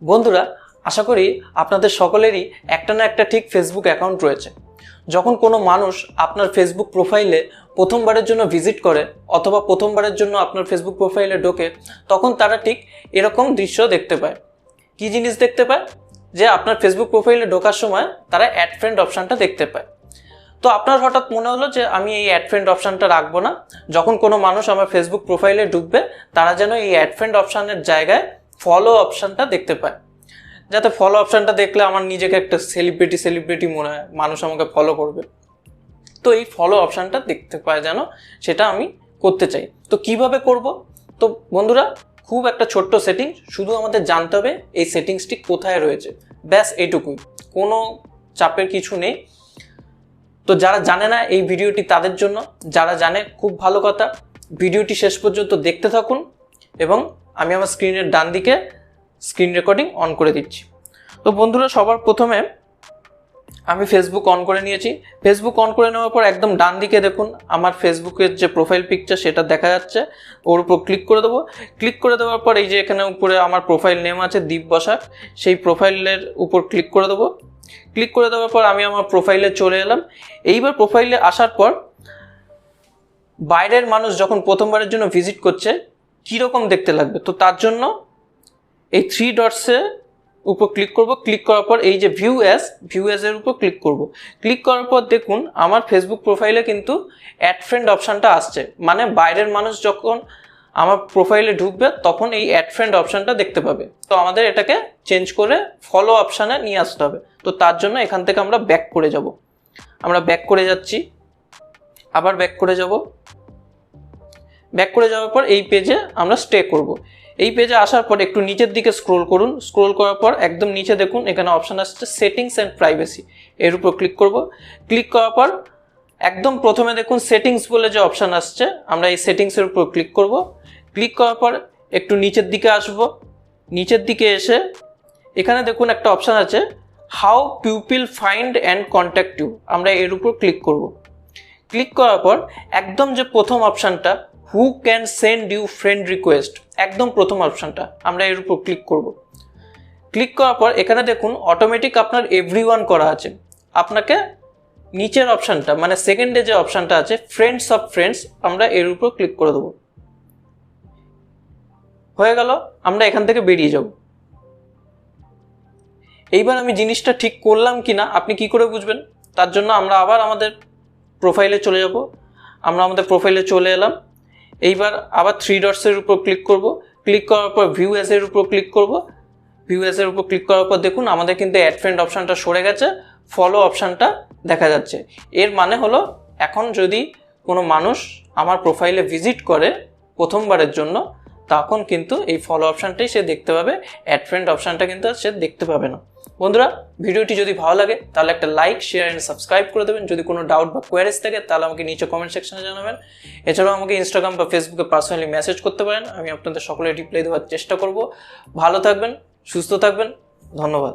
বন্ধুরা, আশা করি আপনাদের সকলেরই একটা না একটা ঠিক ফেসবুক অ্যাকাউন্ট রয়েছে। যখন কোনো মানুষ আপনার ফেসবুক প্রোফাইলে প্রথমবারের জন্য ভিজিট করে অথবা প্রথমবারের জন্য আপনার ফেসবুক প্রোফাইলে ঢোকে, তখন তারা ঠিক এরকম দৃশ্য দেখতে পায়। কি জিনিস দেখতে পায়? যে আপনার ফেসবুক প্রোফাইলে ঢোকার সময় তারা অ্যাড ফ্রেন্ড অপশানটা দেখতে পায়। তো আপনার হঠাৎ মনে হলো যে আমি এই অ্যাড ফ্রেন্ড অপশানটা রাখবো না, যখন কোনো মানুষ আমার ফেসবুক প্রোফাইলে ঢুকবে তারা যেন এই অ্যাড ফ্রেন্ড অপশানের জায়গায় ফলো অপশানটা দেখতে পায়, যাতে ফলো অপশানটা দেখলে আমার নিজেকে একটা সেলিব্রিটি মনে হয়, মানুষ আমাকে ফলো করবে। তো এই ফলো অপশানটা দেখতে পায় যেন, সেটা আমি করতে চাই। তো কিভাবে করব? তো বন্ধুরা, খুব একটা ছোট্ট সেটিংস, শুধু আমাদের জানতে হবে এই সেটিংসটি কোথায় রয়েছে, ব্যাস এইটুকুই, কোনো চাপের কিছু নেই। তো যারা জানে না এই ভিডিওটি তাদের জন্য, যারা জানে খুব ভালো কথা, ভিডিওটি শেষ পর্যন্ত দেখতে থাকুন এবং আমি আমার স্ক্রিনের ডান দিকে স্ক্রিন রেকর্ডিং অন করে দিচ্ছি। তো বন্ধুরা, সবার প্রথমে আমি ফেসবুক অন করে নিয়েছি। ফেসবুক অন করে নেওয়ার পর একদম ডান দিকে দেখুন আমার ফেসবুকের যে প্রোফাইল পিকচার সেটা দেখা যাচ্ছে, ওর উপর ক্লিক করে দেবো। ক্লিক করে দেওয়ার পর এই যে এখানে উপরে আমার প্রোফাইল নেম আছে দীপ বসাক, সেই প্রোফাইলের উপর ক্লিক করে দেবো। ক্লিক করে দেওয়ার পর আমি আমার প্রোফাইলে চলে এলাম। এইবার প্রোফাইলে আসার পর বাইরের মানুষ যখন প্রথমবারের জন্য ভিজিট করছে কীরকম দেখতে লাগবে, তো তার জন্য এই থ্রি ডটসের উপর ক্লিক করব। ক্লিক করার পর এই যে ভিউ অ্যাজ এর উপর ক্লিক করব। ক্লিক করার পর দেখুন আমার ফেসবুক প্রোফাইলে কিন্তু অ্যাড ফ্রেন্ড অপশানটা আসছে, মানে বাইরের মানুষ যখন আমার প্রোফাইলে ঢুকবে তখন এই অ্যাড ফ্রেন্ড অপশানটা দেখতে পাবে। তো আমাদের এটাকে চেঞ্জ করে ফলো অপশানে নিয়ে আসতে হবে। তো তার জন্য এখান থেকে আমরা ব্যাক করে যাব। আমরা ব্যাক করে যাচ্ছি, আবার ব্যাক করে যাব। ব্যাক করে যাওয়ার পর এই পেজে আমরা স্টে করব। এই পেজে আসার পর একটু নিচের দিকে স্ক্রোল করুন। স্ক্রোল করার পর একদম নিচে দেখুন এখানে অপশান আসছে সেটিংস অ্যান্ড প্রাইভেসি, এর উপর ক্লিক করব। ক্লিক করার পর একদম প্রথমে দেখুন সেটিংস বলে যে অপশান আসছে, আমরা এই সেটিংসের উপর ক্লিক করব। ক্লিক করার পর একটু নিচের দিকে আসব। নিচের দিকে এসে এখানে দেখুন একটা অপশান আছে how people find and contact you, আমরা এর উপর ক্লিক করব। ক্লিক করার পর একদম যে প্রথম অপশানটা who can send you friend request, একদম প্রথম অপশানটা আমরা এর উপর ক্লিক করব। ক্লিক করার পর এখানে দেখুন অটোমেটিক আপনার এভরিওয়ান করা আছে। আপনাকে নিচের অপশানটা মানে সেকেন্ডে যে অপশানটা আছে ফ্রেন্ডস অফ ফ্রেন্ডস, আমরা এর উপর ক্লিক করে দেবো। হয়ে গেল, আমরা এখান থেকে বেরিয়ে যাব। এইবার আমি জিনিসটা ঠিক করলাম কিনা আপনি কি করে বুঝবেন? তার জন্য আমরা আবার আমাদের প্রোফাইলে চলে যাব। আমরা আমাদের প্রোফাইলে চলে এলাম। এইবার আবার থ্রি ডটসের উপর ক্লিক করব। ক্লিক করার পর ভিউ অ্যাজ এর উপর ক্লিক করব। ভিউ অ্যাজ এর উপর ক্লিক করার পর দেখুন আমাদের কিন্তু অ্যাড ফ্রেন্ড অপশানটা সরে গেছে, ফলো অপশানটা দেখা যাচ্ছে। এর মানে হলো এখন যদি কোনো মানুষ আমার প্রোফাইলে ভিজিট করে প্রথমবারের জন্য, তখন কিন্তু এই ফলো অপশানটাই সে দেখতে পাবে, অ্যাড ফ্রেন্ড অপশানটা কিন্তু সে দেখতে পাবে না। বন্ধুরা, ভিডিওটি যদি ভালো লাগে তাহলে একটা লাইক, শেয়ার অ্যান্ড সাবস্ক্রাইব করে দেবেন। যদি কোনো ডাউট বা কোয়ারিজ থাকে তাহলে আমাকে নিচে কমেন্ট সেকশনে জানাবেন। এছাড়াও আমাকে ইনস্টাগ্রাম বা ফেসবুকে পার্সোনালি মেসেজ করতে পারেন, আমি আপনাদের সকলের রিপ্লাই দেওয়ার চেষ্টা করব। ভালো থাকবেন, সুস্থ থাকবেন, ধন্যবাদ।